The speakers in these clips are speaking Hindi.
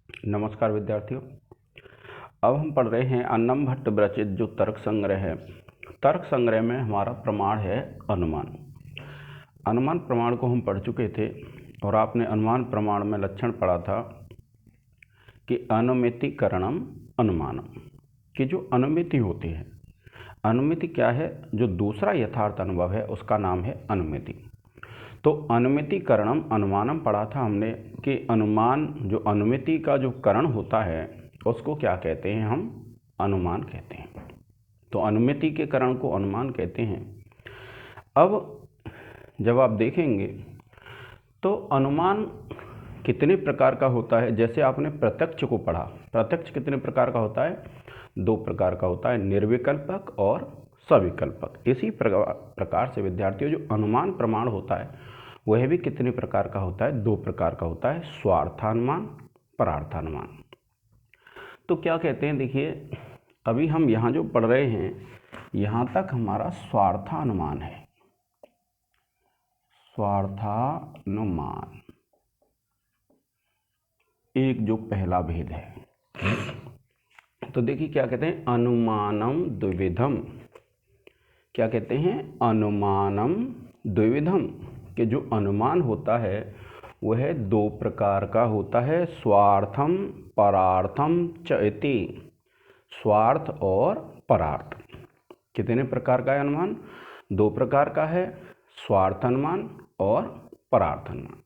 नमस्कार विद्यार्थियों। अब हम पढ़ रहे हैं अन्नम भट्ट विरचित जो तर्क संग्रह है। तर्क संग्रह में हमारा प्रमाण है अनुमान। अनुमान प्रमाण को हम पढ़ चुके थे और आपने अनुमान प्रमाण में लक्षण पढ़ा था कि अनुमितिकरणम अनुमानम, कि जो अनुमिति होती है, अनुमिति क्या है, जो दूसरा यथार्थ अनुभव है उसका नाम है अनुमिति। तो अनुमितिकरणम अनुमानम पढ़ा था हमने कि अनुमान, जो अनुमिति का जो करण होता है उसको क्या कहते हैं, हम अनुमान कहते हैं। तो अनुमिति के करण को अनुमान कहते हैं। अब जब आप देखेंगे तो अनुमान कितने प्रकार का होता है। जैसे आपने प्रत्यक्ष को पढ़ा, प्रत्यक्ष कितने प्रकार का होता है, 2 प्रकार का होता है, निर्विकल्पक और सविकल्पक। इसी प्रकार से विद्यार्थियों जो अनुमान प्रमाण होता है वह भी कितने प्रकार का होता है, 2 प्रकार का होता है, स्वार्थानुमान, परार्थानुमान। तो क्या कहते हैं, देखिए अभी हम यहाँ जो पढ़ रहे हैं यहाँ तक हमारा स्वार्थानुमान है। स्वार्थानुमान एक जो पहला भेद है। तो देखिए क्या कहते हैं, अनुमानम द्विविधम। क्या कहते हैं, अनुमानम द्विविधम, कि जो अनुमान होता है वह 2 प्रकार का होता है, स्वार्थम परार्थम च इति। स्वार्थ और परार्थ कितने प्रकार का है अनुमान, 2 प्रकार का है, स्वार्थ अनुमान और परार्थ अनुमान।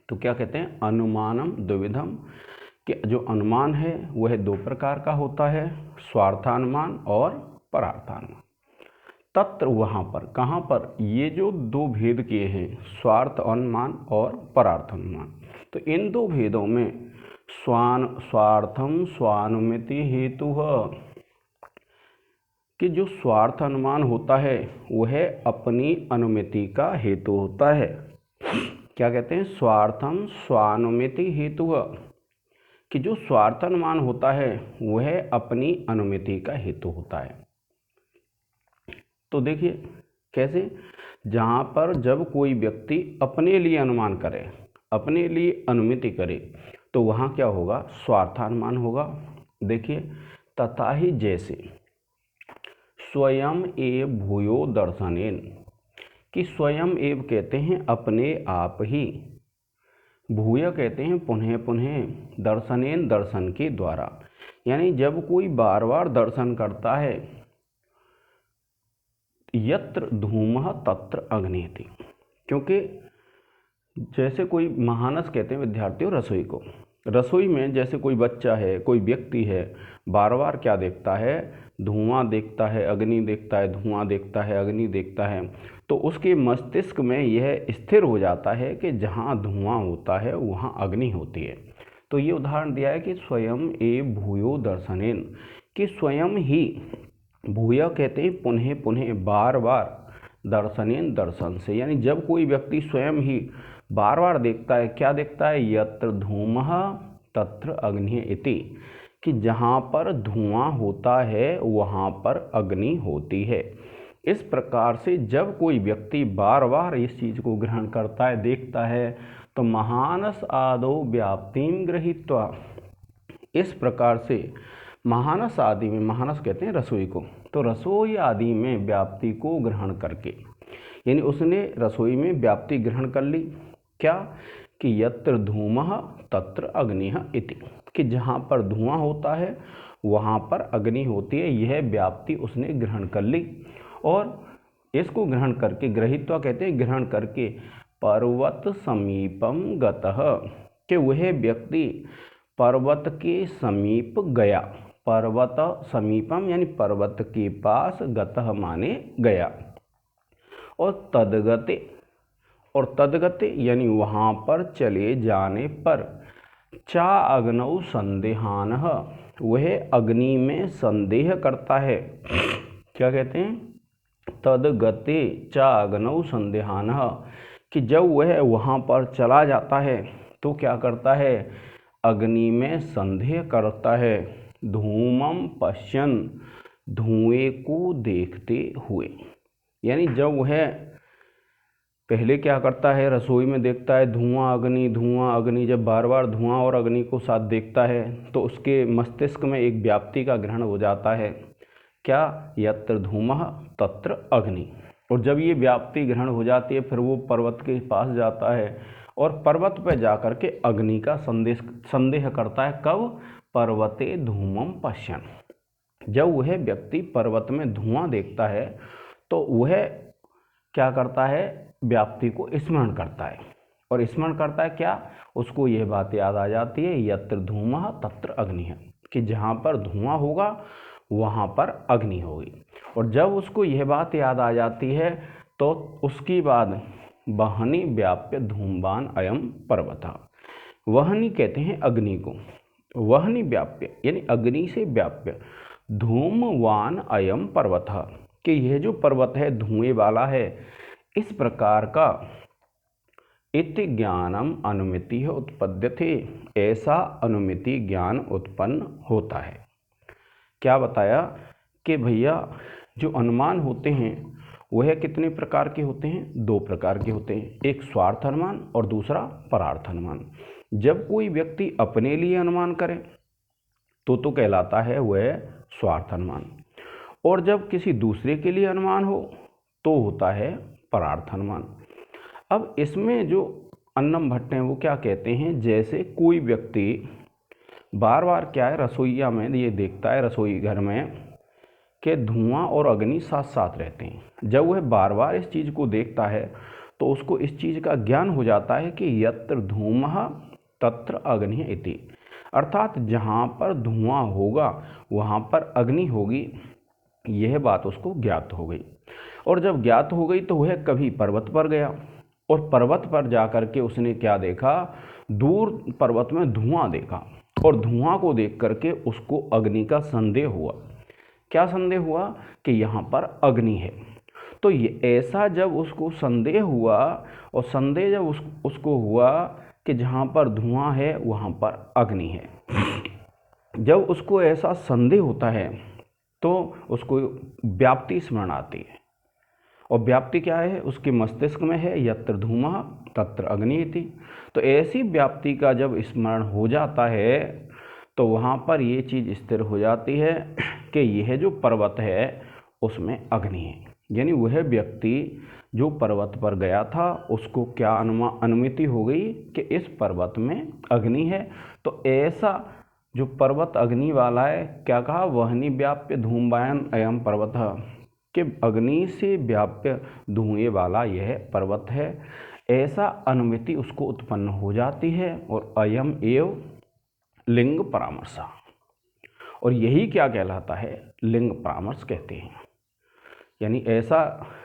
तो क्या कहते हैं, अनुमानम द्विविधम, कि जो अनुमान है वह 2 प्रकार का होता है, स्वार्थानुमान और परार्थानुमान। तत्र वहाँ पर, कहाँ पर, ये जो 2 भेद किए हैं, स्वार्थ अनुमान और परार्थ अनुमान, तो इन 2 भेदों में स्वार्थम स्वानुमिति हेतु कि जो स्वार्थ अनुमान होता है वह अपनी अनुमिति का हेतु होता है। क्या कहते हैं, स्वार्थम स्वानुमिति हेतु, कि जो स्वार्थ अनुमान होता है वह अपनी अनुमिति का हेतु होता है। तो देखिए कैसे, जहाँ पर जब कोई व्यक्ति अपने लिए अनुमान करे, अपने लिए अनुमिति करे, तो वहाँ क्या होगा, स्वार्थानुमान होगा। देखिए, तथा ही जैसे स्वयं एव भूयो दर्शनेन, कि स्वयं एव कहते हैं अपने आप ही, भूय कहते हैं पुनः पुनः, दर्शनेन दर्शन के द्वारा, यानी जब कोई बार बार दर्शन करता है, यत्र धूमः तत्र अग्निति, क्योंकि जैसे कोई महानस कहते हैं विद्यार्थियों रसोई को, रसोई में जैसे कोई बच्चा है, कोई व्यक्ति है, बार बार क्या देखता है, धुआं देखता है, अग्नि देखता है, धुआं देखता है, अग्नि देखता है, तो उसके मस्तिष्क में यह स्थिर हो जाता है कि जहाँ धुआं होता है वहाँ अग्नि होती है। तो ये उदाहरण दिया है कि स्वयं एव भूयो दर्शनेन, कि स्वयं ही, भूय कहते हैं पुनः पुनः, बार बार, दर्शनेन दर्शन से, यानी जब कोई व्यक्ति स्वयं ही बार बार देखता है, क्या देखता है, यत्र धूमः तत्र अग्नि इति, कि जहाँ पर धुआं होता है वहाँ पर अग्नि होती है। इस प्रकार से जब कोई व्यक्ति बार बार इस चीज़ को ग्रहण करता है, देखता है, तो महानस आदो व्याप्तिम गृहीत्वा, इस प्रकार से महानस आदि में, महानस कहते हैं रसोई को, तो रसोई आदि में व्याप्ति को ग्रहण करके, यानी उसने रसोई में व्याप्ति ग्रहण कर ली, क्या, कि यत्र धूमः तत्र अग्निः इति, कि जहाँ पर धुआं होता है वहाँ पर अग्नि होती है, यह व्याप्ति उसने ग्रहण कर ली। और इसको ग्रहण करके, गृहीत्वा कहते हैं ग्रहण करके, पर्वत समीपम गतः, कि वह व्यक्ति पर्वत के समीप गया, पर्वत समीपम यानी पर्वत के पास, गतः माने गया, और तदगते, और तदगते यानी वहाँ पर चले जाने पर, चा अग्नौ संदेहान, वह अग्नि में संदेह करता है। क्या कहते हैं, तदगते चा अग्नौ संदेहान, कि जब वह वहाँ पर चला जाता है तो क्या करता है, अग्नि में संदेह करता है, धूमम पश्यन, धुएं को देखते हुए, यानी जब वह पहले क्या करता है, रसोई में देखता है धुआं अग्नि, जब बार बार धुआं और अग्नि को साथ देखता है तो उसके मस्तिष्क में एक व्याप्ति का ग्रहण हो जाता है, क्या, यत्र धूमः तत्र अग्नि। और जब ये व्याप्ति ग्रहण हो जाती है फिर वो पर्वत के पास जाता है और पर्वत पर जाकर के अग्नि का संदेह करता है। कब, पर्वते धूमम पश्यन्, जब वह व्यक्ति पर्वत में धुआं देखता है तो वह क्या करता है, व्याप्ति को स्मरण करता है। और स्मरण करता है क्या, उसको यह बात याद आ जाती है, यत्र धूमः तत्र अग्नि है, कि जहाँ पर धुआं होगा वहाँ पर अग्नि होगी। और जब उसको यह बात याद आ जाती है तो उसकी बाद वहनी व्याप्य धूमवान अयम पर्वतः, वहनी कहते हैं अग्नि को, वहनी व्याप्य यानी अग्नि से व्याप्य, धूमवान अयम पर्वतः, कि यह जो पर्वत है धुएं वाला है, इस प्रकार का इति ज्ञानम अनुमिति उत्पद्यते, ऐसा अनुमिति ज्ञान उत्पन्न होता है। क्या बताया कि भैया जो अनुमान होते हैं वह कितने प्रकार के होते हैं, 2 प्रकार के होते हैं, एक स्वार्थ अनुमान और दूसरा परार्थ अनुमान। जब कोई व्यक्ति अपने लिए अनुमान करे तो कहलाता है वह स्वार्थ अनुमान, और जब किसी दूसरे के लिए अनुमान हो तो होता है परार्थ अनुमान। अब इसमें जो अन्नम भट्ट हैं वो क्या कहते हैं, जैसे कोई व्यक्ति बार बार क्या है, रसोईया में ये देखता है, रसोई घर में कि धुआं और अग्नि साथ साथ रहते हैं। जब वह बार बार इस चीज़ को देखता है तो उसको इस चीज़ का ज्ञान हो जाता है कि यत्र धूमः तत्र अग्नि इति, अर्थात जहाँ पर धुआं होगा वहाँ पर अग्नि होगी, यह बात उसको ज्ञात हो गई। और जब ज्ञात हो गई तो वह कभी पर्वत पर गया और पर्वत पर जाकर के उसने क्या देखा, दूर पर्वत में धुआं देखा, और धुआं को देख करके उसको अग्नि का संदेह हुआ। क्या संदेह हुआ, कि यहाँ पर अग्नि है। तो ये ऐसा जब उसको संदेह हुआ, और संदेह जब उसको हुआ कि जहाँ पर धुआं है वहाँ पर अग्नि है, जब उसको ऐसा संदेह होता है तो उसको व्याप्ति स्मरण आती है। और व्याप्ति क्या है, उसके मस्तिष्क में है, यत्र धूमः तत्र अग्नि इति। तो ऐसी व्याप्ति का जब स्मरण हो जाता है तो वहाँ पर ये चीज़ स्थिर हो जाती है कि यह जो पर्वत है उसमें अग्नि है। यानी वह व्यक्ति जो पर्वत पर गया था उसको क्या अनुमिति हो गई कि इस पर्वत में अग्नि है। तो ऐसा जो पर्वत अग्नि वाला है, क्या कहा, वहनी व्याप्य धूमवान अयम पर्वतः, कि अग्नि से व्याप्य धुएं वाला यह पर्वत है, ऐसा अनुमिति उसको उत्पन्न हो जाती है। और अयम एव लिंग परामर्श, और यही क्या कहलाता है, लिंग परामर्श कहते हैं। यानी ऐसा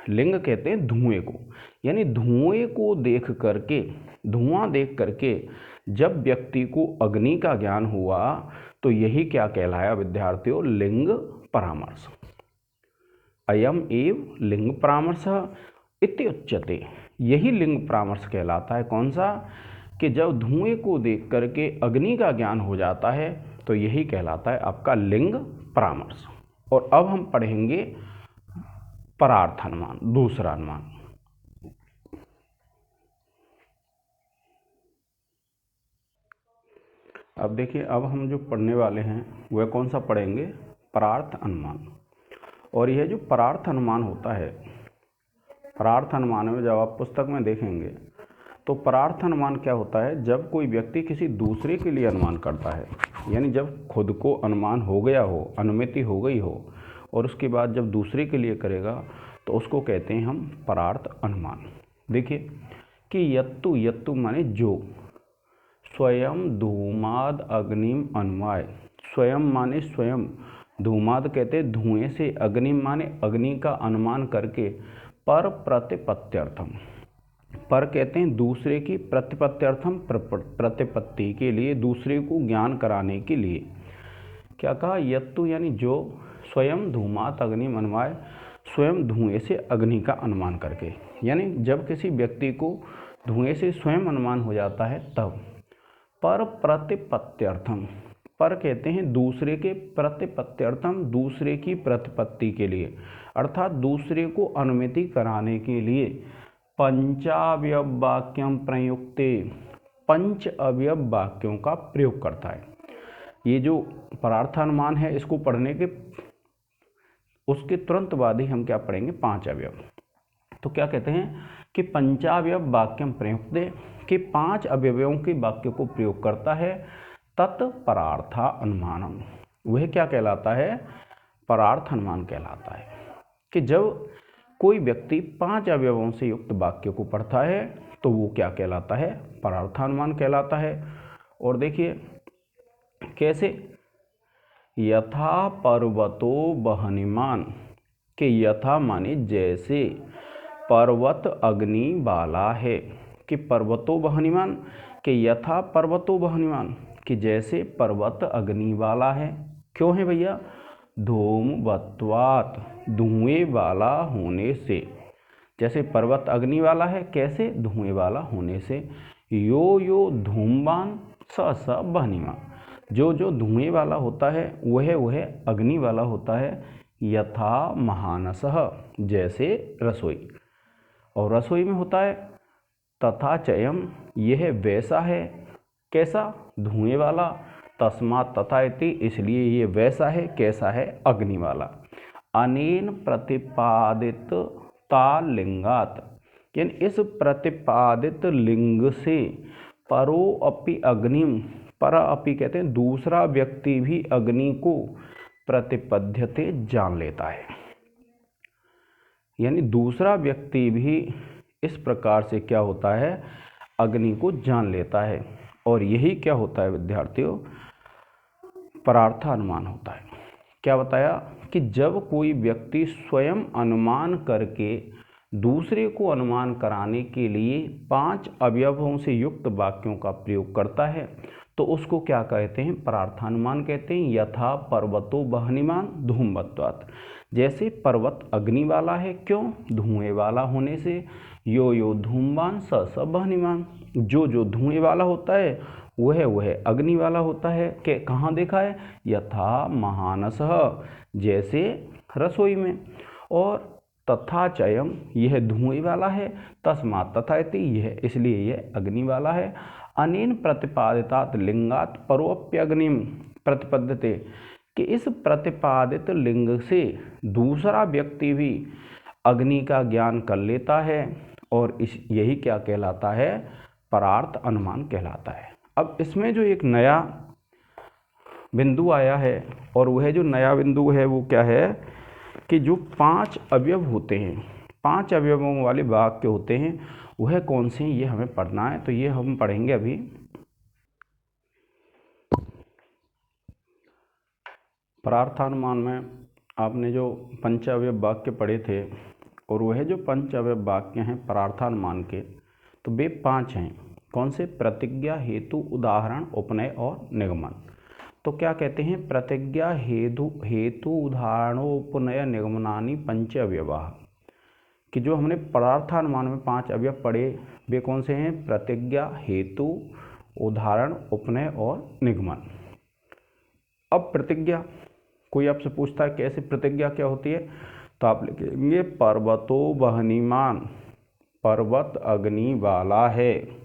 लिंग कहते हैं धुएं को, यानी धुएं को देख करके, धुआं देख करके जब व्यक्ति को अग्नि का ज्ञान हुआ तो यही क्या कहलाया विद्यार्थियों, लिंग परामर्श। अयम एव लिंग परामर्श इति उच्यते, यही लिंग परामर्श कहलाता है। कौन सा, कि जब धुएं को देख करके अग्नि का ज्ञान हो जाता है तो यही कहलाता है आपका लिंग परामर्श। और अब हम पढ़ेंगे परार्थ अनुमान, दूसरा अनुमान। अब देखिए, अब हम जो पढ़ने वाले हैं वह कौन सा पढ़ेंगे, परार्थ अनुमान। और यह जो परार्थ अनुमान होता है, परार्थ अनुमान में जब आप पुस्तक में देखेंगे तो परार्थ अनुमान क्या होता है, जब कोई व्यक्ति किसी दूसरे के लिए अनुमान करता है, यानी जब खुद को अनुमान हो गया हो, अनुमिति हो गई हो, और उसके बाद जब दूसरे के लिए करेगा तो उसको कहते हैं हम परार्थ अनुमान। देखिए कि यत्तु, यत्तु माने जो, स्वयं धूमाद अग्निम अनुमाय, स्वयं माने स्वयं, धूमाद कहते धुएं से, अग्निम माने अग्नि का अनुमान करके, पर प्रतिपत्त्यर्थम, पर कहते हैं दूसरे की, प्रतिपत्त्यर्थम प्रतिपत्ति के लिए, दूसरे को ज्ञान कराने के लिए। क्या कहा, यत्तु यानी जो, स्वयं धूमात अग्निम अनुमाय, स्वयं धुएं से अग्नि का अनुमान करके, यानी जब किसी व्यक्ति को धुएं से स्वयं अनुमान हो जाता है तब। पर प्रतिपत्त्यर्थम, पर कहते हैं दूसरे के, प्रतिपत्त्यर्थम दूसरे की प्रतिपत्ति के लिए, अर्थात दूसरे को अनुमिति कराने के लिए, पंचावयव वाक्यम प्रयुक्ते, पंच अवयव वाक्यों का प्रयोग करता है। ये जो परार्थानुमान है इसको पढ़ने के उसके तुरंत बाद ही हम क्या पढ़ेंगे, पांच अवयव। तो क्या कहते हैं कि पंचावयव वाक्यम प्रयुक्ते, कि पांच अवयवों के वाक्य को प्रयोग करता है। तत् परार्था अनुमानम, वह क्या कहलाता है, परार्थ अनुमान कहलाता है। कि जब कोई व्यक्ति पांच अवयवों से युक्त वाक्य को पढ़ता है तो वो क्या कहलाता है, परार्थानुमान कहलाता है। और देखिए कैसे, यथा पर्वतो वहनिमान, के यथा माने जैसे, पर्वत अग्नि वाला है, कि पर्वतो वहनिमान, के यथा पर्वतो वहनिमान, कि जैसे पर्वत अग्नि वाला है। क्यों है भैया, धूमवत्वात्, धुएं वाला होने से। जैसे पर्वत अग्नि वाला है, कैसे, धुएं वाला होने से। यो यो धूमवान स स वह्निमान, जो जो धुएं वाला होता है वह अग्नि वाला होता है। यथा महानसः, जैसे रसोई, और रसोई में होता है। तथा चयम, यह वैसा है, कैसा, धुएं वाला। तस्मात् तथा इति, इसलिए ये वैसा है, कैसा है, अग्नि वाला। अनेन प्रतिपादित तालिंगात, यानी इस प्रतिपादित लिंग से परो अपि अग्निम, पर अपि कहते हैं दूसरा व्यक्ति भी अग्नि को प्रतिपद्यते जान लेता है। यानी दूसरा व्यक्ति भी इस प्रकार से क्या होता है, अग्नि को जान लेता है। और यही क्या होता है विद्यार्थियों, परार्थानुमान होता है। क्या बताया कि जब कोई व्यक्ति स्वयं अनुमान करके दूसरे को अनुमान कराने के लिए पांच अवयवों से युक्त वाक्यों का प्रयोग करता है तो उसको क्या कहते हैं, परार्थानुमान कहते हैं। यथा पर्वतो वह्निमान धूमवत्वात्, जैसे पर्वत अग्नि वाला है, क्यों, धुएं वाला होने से। यो यो धूमवान स स वह्निमान, जो जो धुएं वाला होता है वह अग्नि वाला होता है। कि कहाँ देखा है, यथा महानसः, जैसे रसोई में। और तथा चयम, यह धुएं वाला है। तस्मात् तथा इति, यह इसलिए यह अग्नि वाला है। अनेन प्रतिपादितात लिंगात परोप्यग्निम प्रतिपद्यते, कि इस प्रतिपादित लिंग से दूसरा व्यक्ति भी अग्नि का ज्ञान कर लेता है। और यही क्या कहलाता है, परार्थ अनुमान कहलाता है। अब इसमें जो एक नया बिंदु आया है, और वह जो नया बिंदु है वो क्या है कि जो पांच अवयव होते हैं, पांच अवयवों वाले वाक्य होते हैं, वह कौन से हैं ये हमें पढ़ना है। तो ये हम पढ़ेंगे अभी। परार्थानुमान में आपने जो पंच अवयव वाक्य पढ़े थे, और वह जो पंच अवयव वाक्य हैं परार्थानुमान के, तो वे पांच हैं। कौन से, प्रतिज्ञा, हेतु, उदाहरण, उपनय और निगमन। तो क्या कहते हैं, प्रतिज्ञा, हेतु, उदाहरणोपनय, निगमनानि पंच अवयवाः, कि जो हमने परार्थानुमान में पांच अवयव पढ़े वे कौन से हैं, प्रतिज्ञा, हेतु, उदाहरण, उपनय और निगमन। अब प्रतिज्ञा, कोई आपसे पूछता है कैसे प्रतिज्ञा क्या होती है, तो आप लिखेंगे पर्वतो वह्निमान, पर्वत अग्नि वाला है।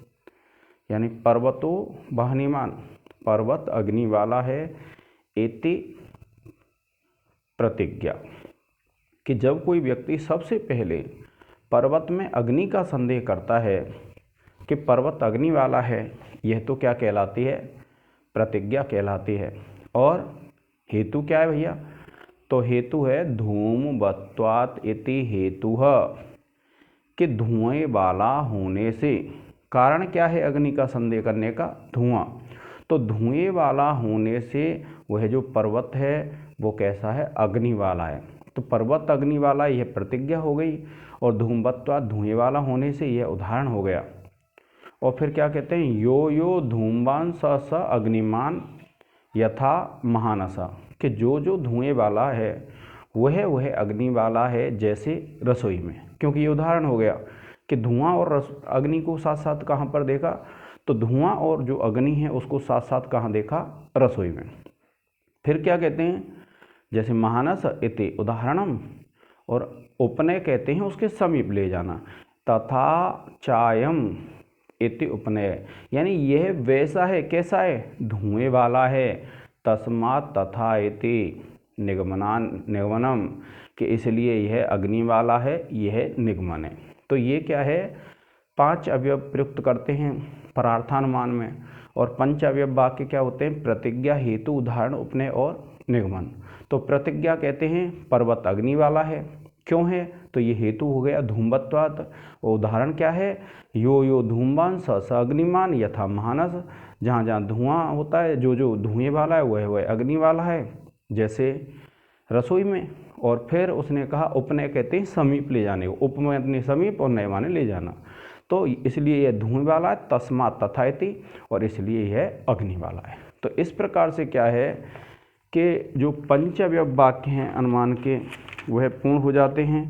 यानी पर्वतो वह्निमान, पर्वत अग्नि वाला है। इति प्रतिज्ञा, कि जब कोई व्यक्ति सबसे पहले पर्वत में अग्नि का संदेह करता है कि पर्वत अग्नि वाला है, यह तो क्या कहलाती है, प्रतिज्ञा कहलाती है। और हेतु क्या है भैया, तो हेतु है धूमवत्वात् इति हेतुः, कि धुएं वाला होने से। कारण क्या है अग्नि का संदेह करने का, धुआं। तो धुएं वाला होने से वह जो पर्वत है वो कैसा है, अग्नि वाला है। तो पर्वत अग्नि वाला यह प्रतिज्ञा हो गई, और धूमवत्वात् धुएं वाला होने से यह उदाहरण हो गया। और फिर क्या कहते हैं, यो यो धूमवान स स अग्निमान यथा महानसा, कि जो जो धुएं वाला है वह अग्नि वाला है, जैसे रसोई में। क्योंकि ये उदाहरण हो गया कि धुआं और अग्नि को साथ साथ कहाँ पर देखा, तो धुआं और जो अग्नि है उसको साथ साथ कहाँ देखा, रसोई में। फिर क्या कहते हैं, जैसे महानस इति उदाहरणम, और उपनय कहते हैं उसके समीप ले जाना। तथा चायम इति उपनय, यानी यह वैसा है, कैसा है, धुएं वाला है। तस्मात् तथा इति निगमनम, कि इसलिए यह अग्नि वाला है, यह निगमन है। तो ये क्या है, 5 अवयव प्रयुक्त करते हैं परार्थानुमान में। और पंच अवयव वाक्य क्या होते हैं, प्रतिज्ञा, हेतु, उदाहरण, उपनय और निगमन। तो प्रतिज्ञा कहते हैं पर्वत अग्नि वाला है, क्यों है, तो ये हेतु हो गया धूमवत्वात्। और उदाहरण क्या है, यो यो धूमवान स स अग्निमान यथा महानस, जहाँ जहाँ धुआं होता है, जो जो धुएं वाला है वह अग्नि वाला है, जैसे रसोई में। और फिर उसने कहा उपनय कहते हैं समीप ले जाने को, उप माने समीप और नय माने ले जाना। तो इसलिए यह धुएं वाला है, तस्मात् तथा इति, और इसलिए यह अग्नि वाला है। तो इस प्रकार से क्या है कि जो पंचअवयव वाक्य हैं अनुमान के वह पूर्ण हो जाते हैं।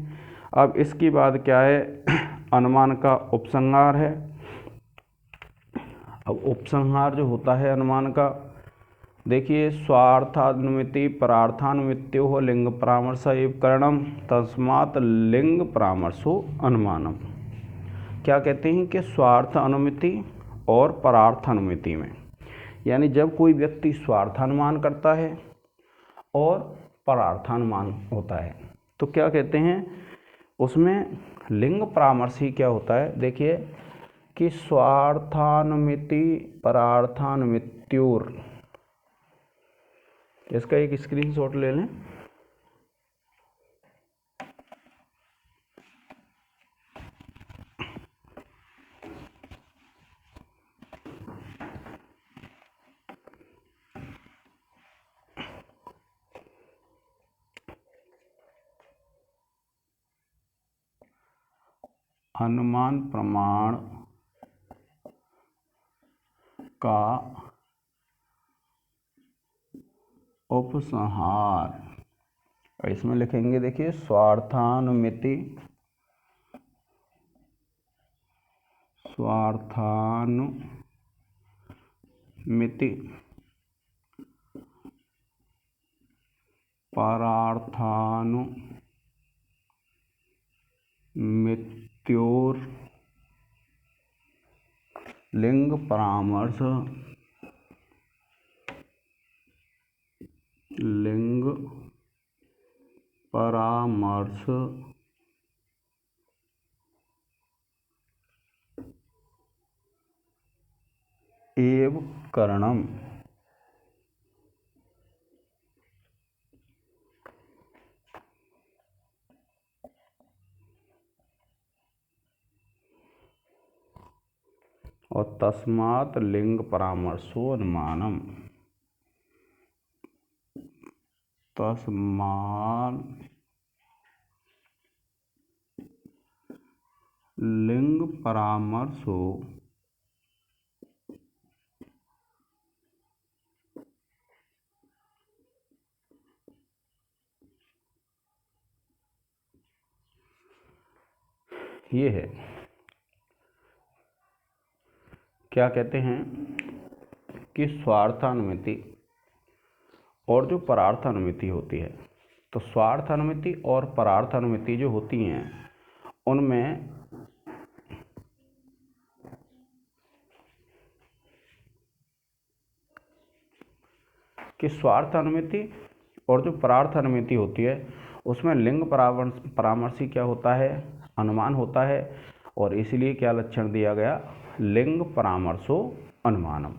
अब इसके बाद क्या है, अनुमान का उपसंहार है। अब उपसंहार जो होता है अनुमान का, देखिए, स्वार्थानुमिति परार्थानुमित्यो हो लिंग परामर्श एव करणम तस्मात् लिंग परामर्शो अनुमानम। क्या कहते हैं कि स्वार्थ अनुमिति और परार्थानुमिति में, यानी जब कोई व्यक्ति स्वार्थानुमान करता है और परार्थानुमान होता है, तो क्या कहते हैं उसमें लिंग परामर्श ही क्या होता है। देखिए कि स्वार्थानुमिति परार्थानुमित्योर, इसका एक स्क्रीनशॉट ले लें। अनुमान प्रमाण का उपसंहार, इसमें लिखेंगे, देखिए, स्वार्थानुमिति परार्थानुमित्योर लिंग परामर्श एव करणम। और तस्मात् लिंग परामर्शो अनुमानम, तस्मात् लिंग परामर्शो ये है, क्या कहते हैं कि स्वार्थानुमिति और जो परार्थानुमिति होती है, तो स्वार्थानुमिति और परार्थानुमिति जो होती हैं उनमें कि स्वार्थानुमिति और जो परार्थानुमिति होती है उसमें लिंग परामर्शी क्या होता है, अनुमान होता है। और इसलिए क्या लक्षण दिया गया, लिंग परामर्शो अनुमानम।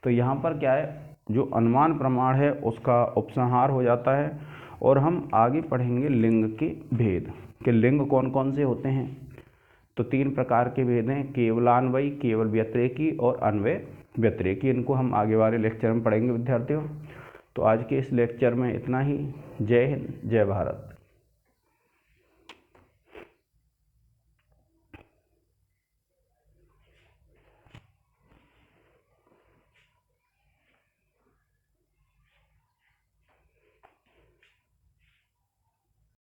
तो यहाँ पर क्या है, जो अनुमान प्रमाण है उसका उपसंहार हो जाता है। और हम आगे पढ़ेंगे लिंग के भेद, कि लिंग कौन कौन से होते हैं। तो 3 प्रकार के भेद हैं, केवलान्वयी, केवल व्यतिरेकी और अन्वय व्यतिरेकी। इनको हम आगे वाले लेक्चर में पढ़ेंगे विद्यार्थियों। तो आज के इस लेक्चर में इतना ही। जय हिंद, जय भारत।